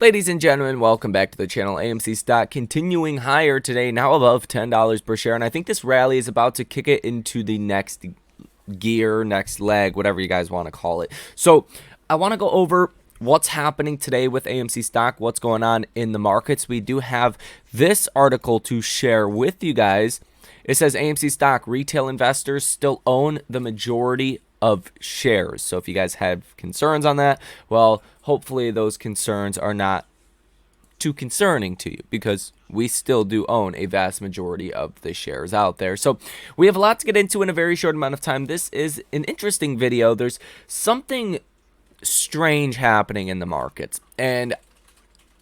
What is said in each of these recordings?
Ladies and gentlemen, welcome back to the channel. AMC Stock continuing higher today, now above $10 per share. And I think this rally is about to kick it into the next gear, next leg, whatever you guys want to call it. So I want to go over what's happening today with AMC Stock, what's going on in the markets. We do have this article to share with you guys. It says AMC Stock retail investors still own the majority of shares. So if you guys have concerns on that, well, hopefully those concerns are not too concerning to you, because we still do own a vast majority of the shares out there. So we have a lot to get into in a very short amount of time. This is an interesting video. There's something strange happening in the markets, and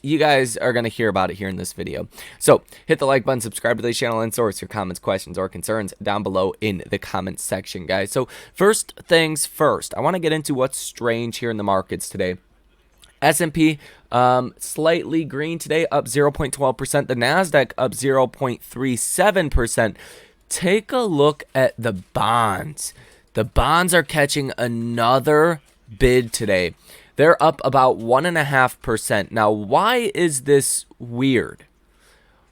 you guys are going to hear about it here in this video. So hit the like button, subscribe to the channel, and source your comments, questions, or concerns down below in the comments section, guys. So first things first, I want to get into what's strange here in the markets today. S&P slightly green today, up 0.12%. The NASDAQ up 0.37%. Take a look at the bonds. The bonds are catching another bid today. They're up about 1.5%. Now, why is this weird?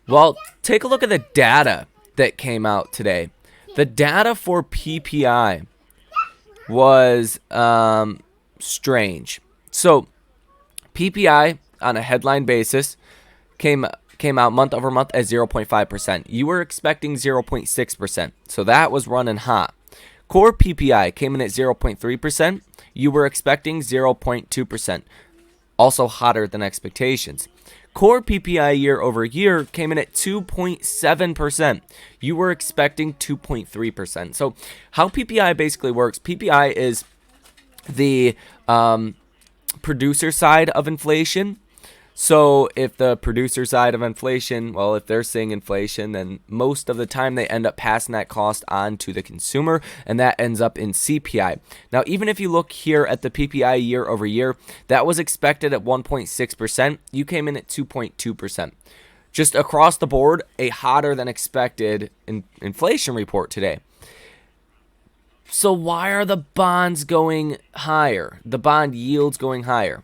Well, take a look at the data that came out today. The data for PPI was strange. So, PPI on a headline basis came out month over month at 0.5%. You were expecting 0.6%. So that was running hot. Core PPI came in at 0.3%. You were expecting 0.2%. Also hotter than expectations. Core PPI year over year came in at 2.7%. You were expecting 2.3%. So how PPI basically works, PPI is the producer side of inflation. So if the producer side of inflation, well, if they're seeing inflation, then most of the time they end up passing that cost on to the consumer, and that ends up in CPI. Now, even if you look here at the PPI year over year, that was expected at 1.6%. You came in at 2.2%. Just across the board, a hotter than expected inflation report today. So why are the bonds going higher? The bond yields going higher?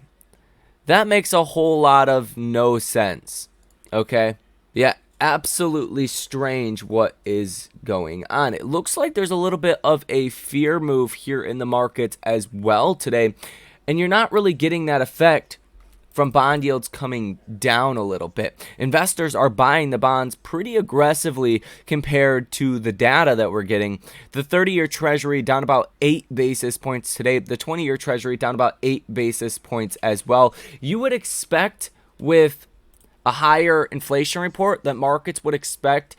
That makes a whole lot of no sense, okay? Yeah, absolutely strange what is going on. It looks like there's a little bit of a fear move here in the markets as well today, and you're not really getting that effect from bond yields coming down a little bit. Investors are buying the bonds pretty aggressively compared to the data that we're getting. The 30-year Treasury down about 8 basis points today. The 20-year Treasury down about 8 basis points as well. You would expect with a higher inflation report that markets would expect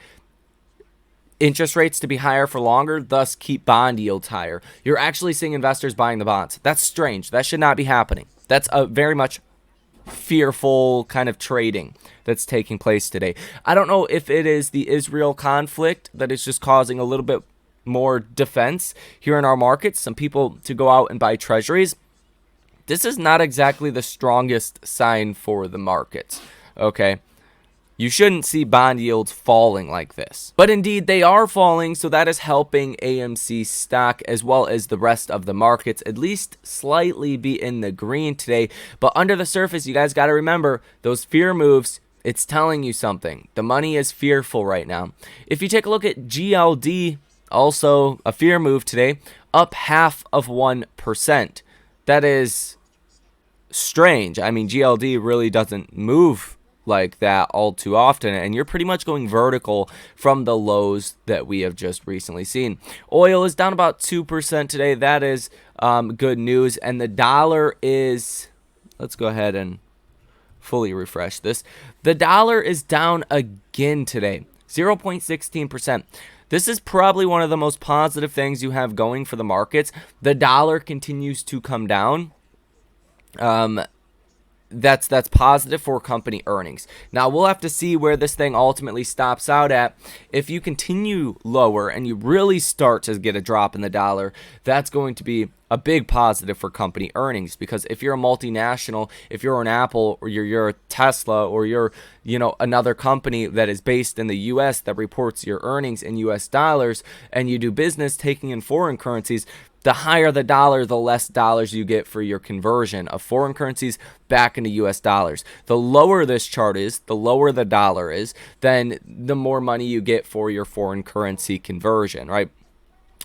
interest rates to be higher for longer, thus keep bond yields higher. You're actually seeing investors buying the bonds. That's strange. That should not be happening. That's a very much fearful kind of trading that's taking place today. I don't know if it is the Israel conflict that is just causing a little bit more defense here in our markets, some people to go out and buy treasuries. This is not exactly the strongest sign for the markets, okay? You shouldn't see bond yields falling like this. But indeed, they are falling, so that is helping AMC stock as well as the rest of the markets at least slightly be in the green today. But under the surface, you guys got to remember, those fear moves, it's telling you something. The money is fearful right now. If you take a look at GLD, also a fear move today, up 0.5%. That is strange. I mean, GLD really doesn't move like that all too often, and you're pretty much going vertical from the lows that we have just recently seen. Oil is down about 2% today. That is good news. And the dollar is, let's go ahead and fully refresh this. The dollar is down again today, 0.16%. This is probably one of the most positive things you have going for the markets. The dollar continues to come down. That's positive for company earnings. Now, we'll have to see where this thing ultimately stops out at. If you continue lower and you really start to get a drop in the dollar, that's going to be a big positive for company earnings, because if you're a multinational, if you're an Apple or you're a Tesla or you're, another company that is based in the US that reports your earnings in US dollars, and you do business taking in foreign currencies, the higher the dollar, the less dollars you get for your conversion of foreign currencies back into US dollars. The lower this chart is, the lower the dollar is, then the more money you get for your foreign currency conversion, right?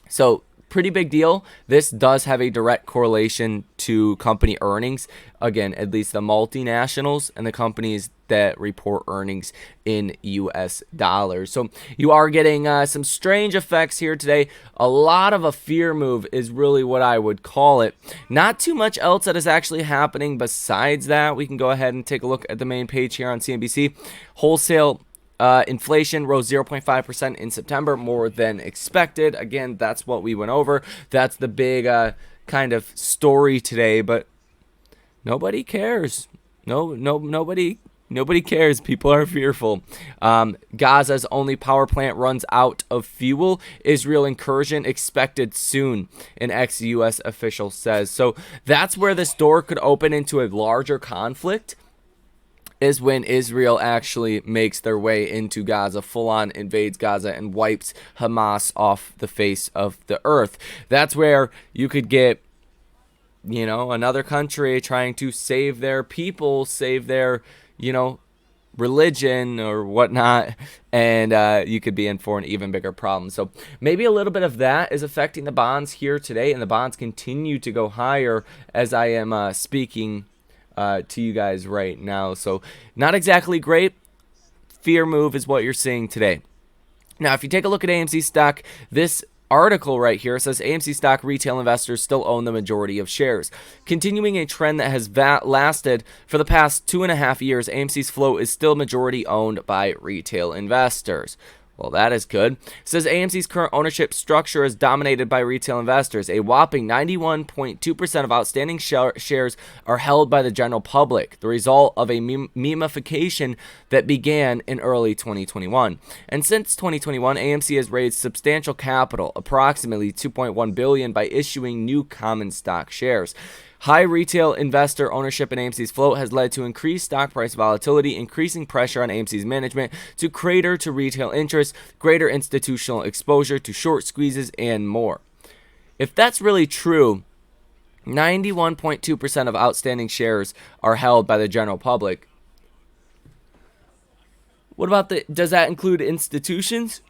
So pretty big deal. This does have a direct correlation to company earnings. Again, at least the multinationals and the companies that report earnings in US dollars. So you are getting some strange effects here today. A lot of a fear move is really what I would call it. Not too much else that is actually happening besides that. We can go ahead and take a look at the main page here on CNBC. Wholesale inflation rose 0.5% in September, more than expected. Again, that's what we went over. That's the big kind of story today, but nobody cares. Nobody cares. People are fearful. Gaza's only power plant runs out of fuel. Israel incursion expected soon, an ex-U.S. official says. So that's where this door could open into a larger conflict, is when Israel actually makes their way into Gaza, full-on invades Gaza and wipes Hamas off the face of the earth. That's where you could get, another country trying to save their people, save their, religion or whatnot, and you could be in for an even bigger problem. So maybe a little bit of that is affecting the bonds here today, and the bonds continue to go higher as I am speaking to you guys right now. So not exactly great. Fear move is what you're seeing today. Now, if you take a look at AMC stock, this article right here says AMC stock retail investors still own the majority of shares. Continuing a trend that has lasted for the past 2.5 years, AMC's float is still majority owned by retail investors. Well, that is good. It says AMC's current ownership structure is dominated by retail investors. A whopping 91.2% of outstanding shares are held by the general public, the result of a memification that began in early 2021. And since 2021, AMC has raised substantial capital, approximately $2.1 billion, by issuing new common stock shares. High retail investor ownership in AMC's float has led to increased stock price volatility, increasing pressure on AMC's management to cater to retail interests, greater institutional exposure to short squeezes, and more. If that's really true, 91.2% of outstanding shares are held by the general public. What about does that include institutions?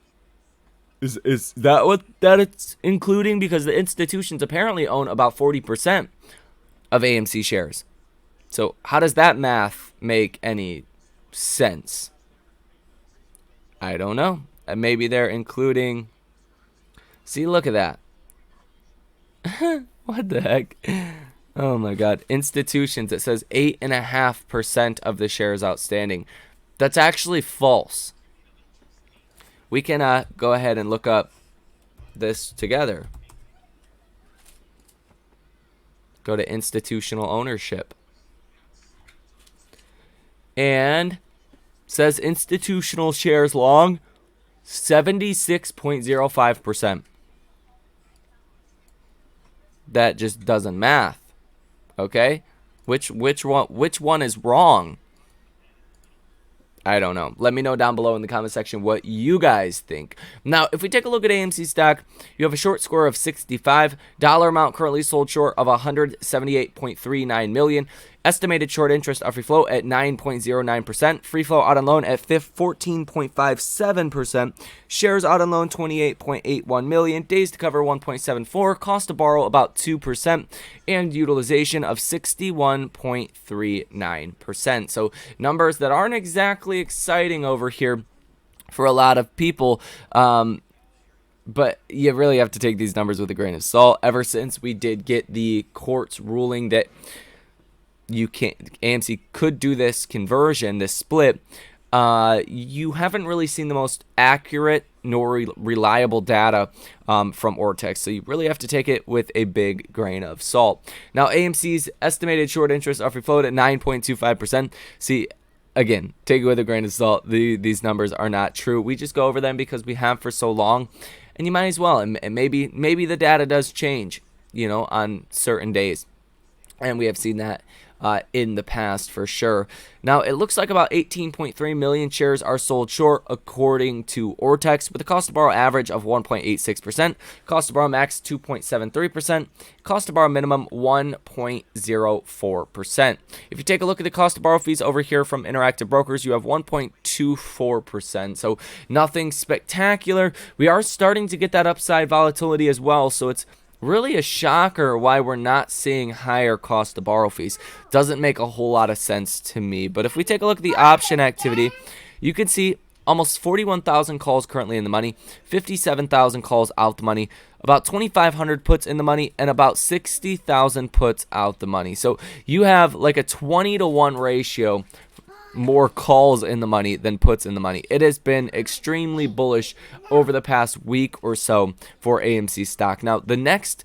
Is that what that it's including? Because the institutions apparently own about 40% of AMC shares. So how does that math make any sense? I don't know. Maybe they're including... See, look at that. What the heck? Oh my god. Institutions, it says 8.5% of the shares outstanding. That's actually false. We can go ahead and look up this together. Go to institutional ownership. And says institutional shares long 76.05%. That just doesn't math. Okay? Which one is wrong? I don't know. Let me know down below in the comment section what you guys think. Now, if we take a look at AMC stock, you have a short score of 65. Dollar amount currently sold short of 178.39 million. Estimated short interest of free float at 9.09%. Free float out on loan at 14.57%. Shares out on loan 28.81 million. Days to cover 1.74. Cost to borrow about 2%. And utilization of 61.39%. So numbers that aren't exactly exciting over here for a lot of people. But you really have to take these numbers with a grain of salt. Ever since we did get the court's ruling that AMC could do this conversion, this split, you haven't really seen the most accurate nor reliable data from Ortex, so you really have to take it with a big grain of salt. Now, AMC's estimated short interest of free float at 9.25%. See, again, take it with a grain of salt. These numbers are not true. We just go over them because we have for so long, and you might as well. And maybe the data does change. on certain days. And we have seen that in the past for sure. Now, it looks like about 18.3 million shares are sold short, according to Ortex, with a cost to borrow average of 1.86%, cost to borrow max 2.73%, cost to borrow minimum 1.04%. If you take a look at the cost to borrow fees over here from Interactive Brokers, you have 1.24%. So nothing spectacular. We are starting to get that upside volatility as well, so it's really a shocker why we're not seeing higher cost to borrow fees. Doesn't make a whole lot of sense to me. But if we take a look at the option activity, you can see almost 41,000 calls currently in the money, 57,000 calls out the money, about 2,500 puts in the money, and about 60,000 puts out the money. So you have like a 20-to-1 ratio, more calls in the money than puts in the money. It has been extremely bullish over the past week or so for AMC stock. Now, the next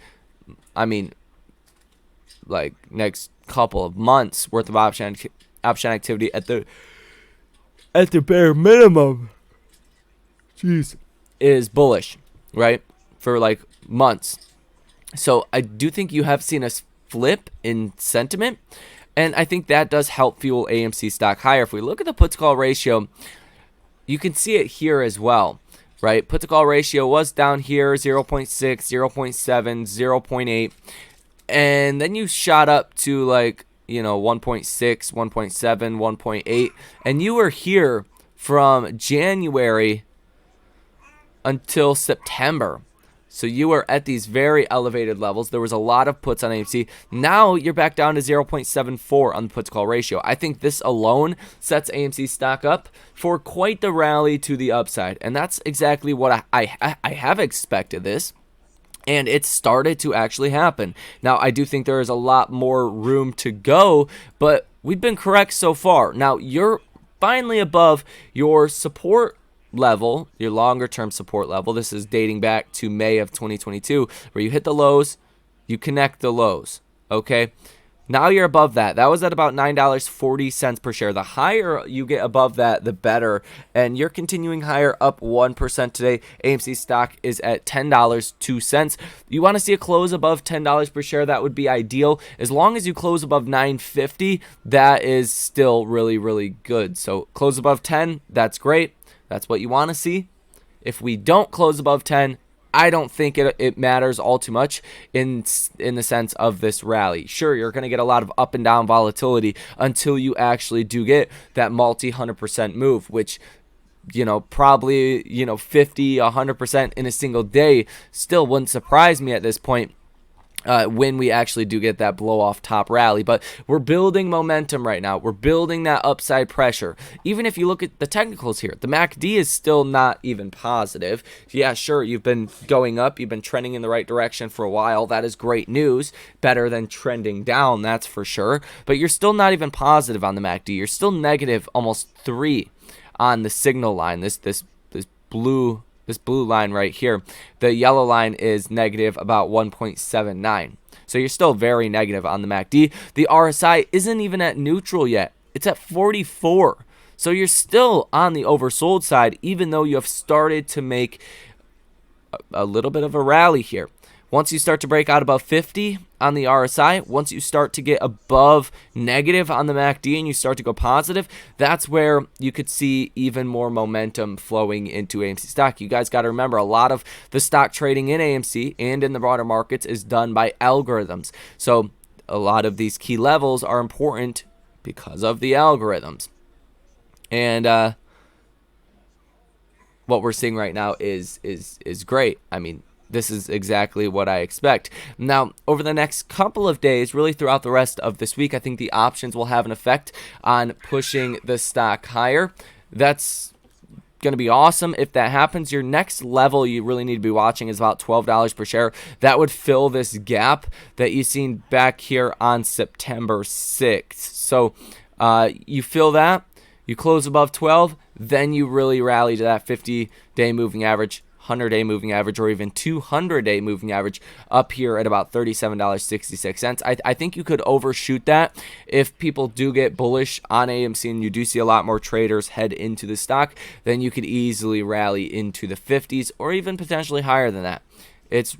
couple of months worth of option activity at the bare minimum, is bullish, right? For like months. So I do think you have seen a flip in sentiment, and I think that does help fuel AMC stock higher. If we look at the put to call ratio, you can see it here as well, right? Put to call ratio was down here, 0.6, 0.7, 0.8. And then you shot up to 1.6, 1.7, 1.8. And you were here from January until September. So you were at these very elevated levels. There was a lot of puts on AMC. Now you're back down to 0.74 on the put to call ratio. I think this alone sets AMC stock up for quite the rally to the upside. And that's exactly what I have expected this. And it started to actually happen. Now, I do think there is a lot more room to go, but we've been correct so far. Now, you're finally above your support level, your longer term support level. This is dating back to May of 2022, where you hit the lows, you connect the lows, okay? Now you're above that. That was at about $9.40 per share. The higher you get above that, the better. And you're continuing higher, up 1% today. AMC stock is at $10.02. You want to see a close above $10 per share, that would be ideal. As long as you close above $9.50, that is still really, really good. So close above 10, that's great. That's what you want to see. If we don't close above 10, I don't think it matters all too much in the sense of this rally. Sure, you're going to get a lot of up and down volatility until you actually do get that multi-100% move, which, probably, 50, 100% in a single day still wouldn't surprise me at this point. When we actually do get that blow off top rally. But we're building momentum right now. We're building that upside pressure. Even if you look at the technicals here, the MACD is still not even positive. Yeah, sure, you've been going up. You've been trending in the right direction for a while. That is great news. Better than trending down, that's for sure. But you're still not even positive on the MACD. You're still negative almost 3 on the signal line. This blue line right here. The yellow line is negative about 1.79. So you're still very negative on the MACD. The RSI isn't even at neutral yet. It's at 44. So you're still on the oversold side, even though you have started to make a little bit of a rally here. Once you start to break out above 50 on the RSI, once you start to get above negative on the MACD and you start to go positive, that's where you could see even more momentum flowing into AMC stock. You guys got to remember, a lot of the stock trading in AMC and in the broader markets is done by algorithms. So a lot of these key levels are important because of the algorithms. And what we're seeing right now is great. I mean, this is exactly what I expect. Now, over the next couple of days, really throughout the rest of this week, I think the options will have an effect on pushing the stock higher. That's going to be awesome if that happens. Your next level you really need to be watching is about $12 per share. That would fill this gap that you've seen back here on September 6th. So you fill that, you close above 12, then you really rally to that 50-day moving average, 100-day moving average, or even 200-day moving average up here at about $37.66. I think you could overshoot that if people do get bullish on AMC and you do see a lot more traders head into the stock. Then you could easily rally into the 50s or even potentially higher than that. It's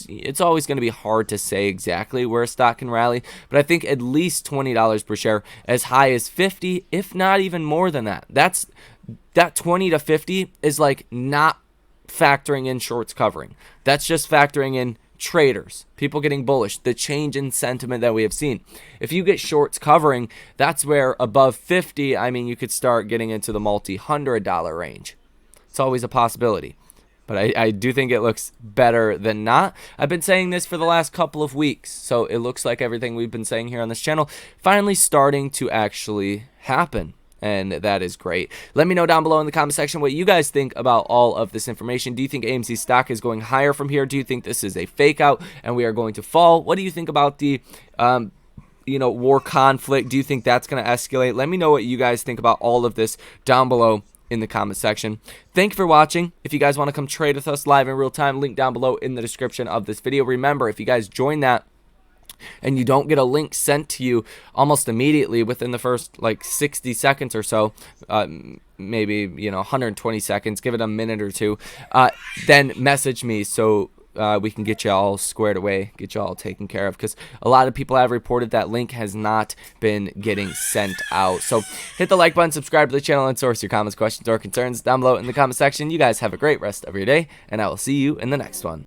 it's always going to be hard to say exactly where a stock can rally, but I think at least $20 per share, as high as 50, if not even more than that. That 20 to 50 is like not factoring in shorts covering. That's just factoring in traders, people getting bullish, the change in sentiment that we have seen. If you get shorts covering, that's where above 50, I mean, you could start getting into the multi-$100 range. It's always a possibility, but I do think it looks better than not. I've been saying this for the last couple of weeks, so it looks like everything we've been saying here on this channel finally starting to actually happen. And that is great. Let me know down below in the comment section what you guys think about all of this information. Do you think AMC stock is going higher from here? Do you think this is a fake out and we are going to fall? What do you think about the war conflict? Do you think that's going to escalate? Let me know what you guys think about all of this down below in the comment section. Thank you for watching. If you guys want to come trade with us live in real time, link down below in the description of this video. Remember, if you guys join that and you don't get a link sent to you almost immediately within the first like 60 seconds or so, maybe 120 seconds, give it a minute or two, then message me so we can get you all squared away, get you all taken care of, because a lot of people have reported that link has not been getting sent out. So hit the like button, subscribe to the channel, and source your comments, questions, or concerns down below in the comment section. You guys have a great rest of your day, and I will see you in the next one.